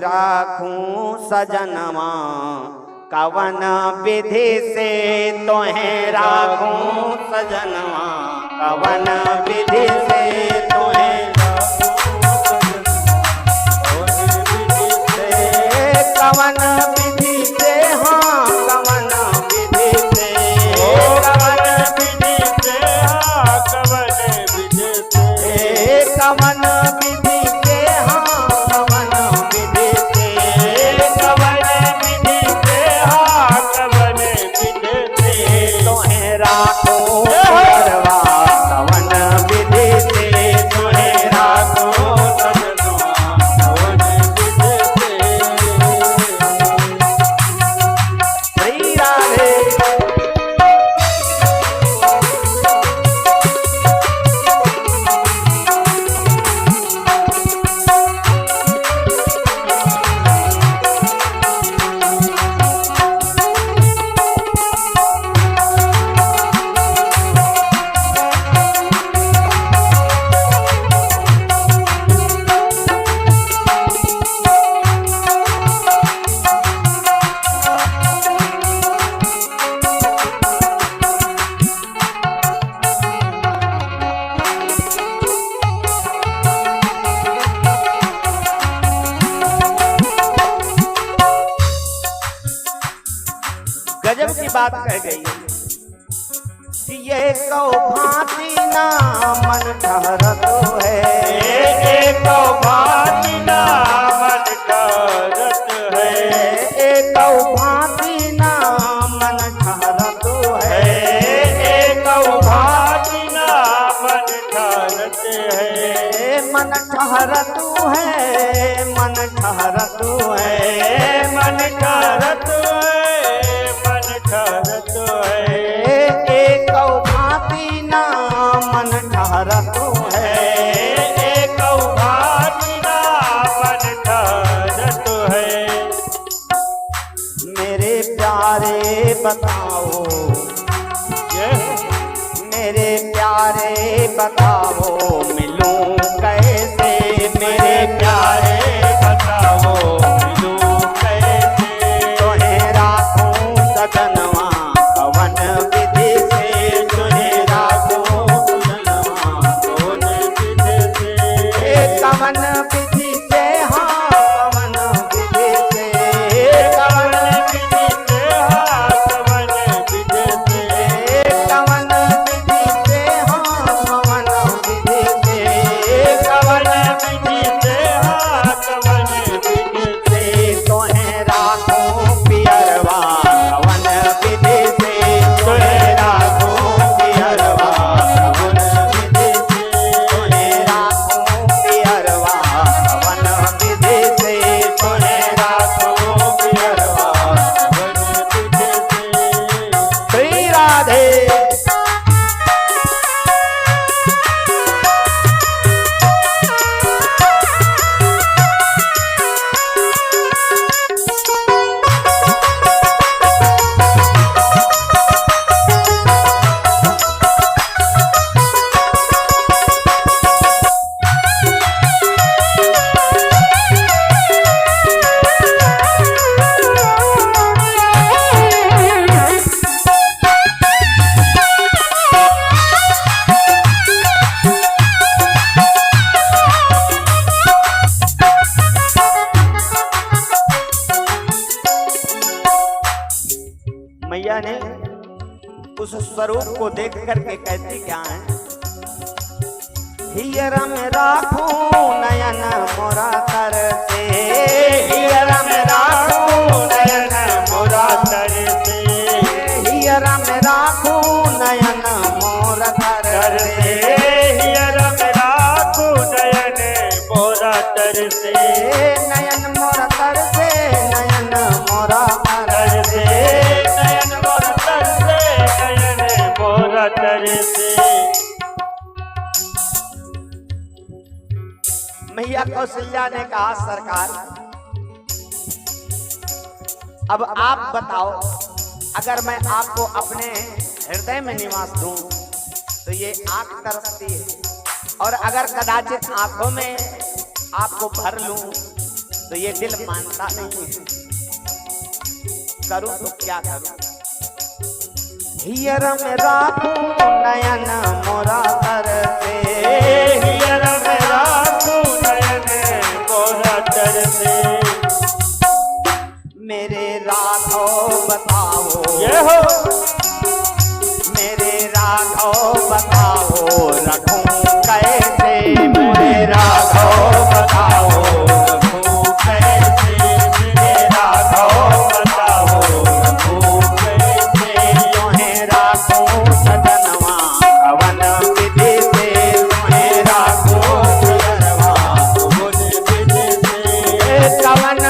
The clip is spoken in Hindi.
राखूं सजनवा कवन विधि से तोहें राखूं सजनवा कवन विधि से तोहें कवन विधि से हाँ कवन विधि से कवन विधि से हाँ कवन विधि से कवन विधि से हाँ कवन विधि से कवन विधि से हाँ कवन विधि से तोहें राखूं परवा कवन विधि से तोहें राखूं गजब की बात कह गई कि ये कौ भांति ना मन ठहरत है कौ भांति ना मन ठहरत है कौ भांति ना मन ठहरत है कौ भांति ना मन ठहरत है मन ठहरत है मन ठहरत है मन ठहरत ठहरत है एक भांति ना मन ठहरत है एक भांति ना मन ठहरत है मेरे प्यारे बताओ मेरे प्यारे बताओ मिलूं कैसे मेरे प्यारे बताओ मिलूं कैसे तोहें राखूं सजनवा कवन विधि से तोहें राखूं सजनवा कवन विधि से कवन विधि से हाँ कवन विधि से कवन विधि से हाँ कवन विधि से कवन विधि से हाँ कवन विधि से कवन विधि से हाँ कवन विधि से तोहें राखूं पियरवा कवन विधि से तोहें राखूं पियरवा कवन विधि से तोहें राखूं पियरवा कवन विधि से तोहें राखूं पियरवा कवन विधि से श्री राधे मैया ने उस स्वरूप को देख करके कहती क्या है हियरा में राखूं नयन मोरा तर से हियरा में राखूं नयन मोरा तर से हियरा में राखूं नयन मोरा तर से हियरा में राखूं नयन मोरा तर से नयन मोरा तर से नयन मोरा तर से नयन मोरा तर से नयन मोरा तर से मैया कौशल्या ने कहा सरकार अब आप बताओ अगर मैं आपको अपने हृदय में निवास दूं तो ये आंख तरसती है और अगर कदाचित आंखों में आपको भर लूं तो ये दिल मानता नहीं है। करूं तो क्या करूं? हियर में राखूं नयन मोरा तरसे, हियर में राखूं नयन मोरा तरसे। मेरे राघव बताओ, ये हो मेरे राघव बताओ रखूं कैसे, मेरे राघव बताओ रखूं कैसे, मेरे राघव बताओ रखूं कैसे। तुम्हें राखूं सजनवा कवन विधि से, तुम्हें राखूं सजनवा कवन विधि से, कवन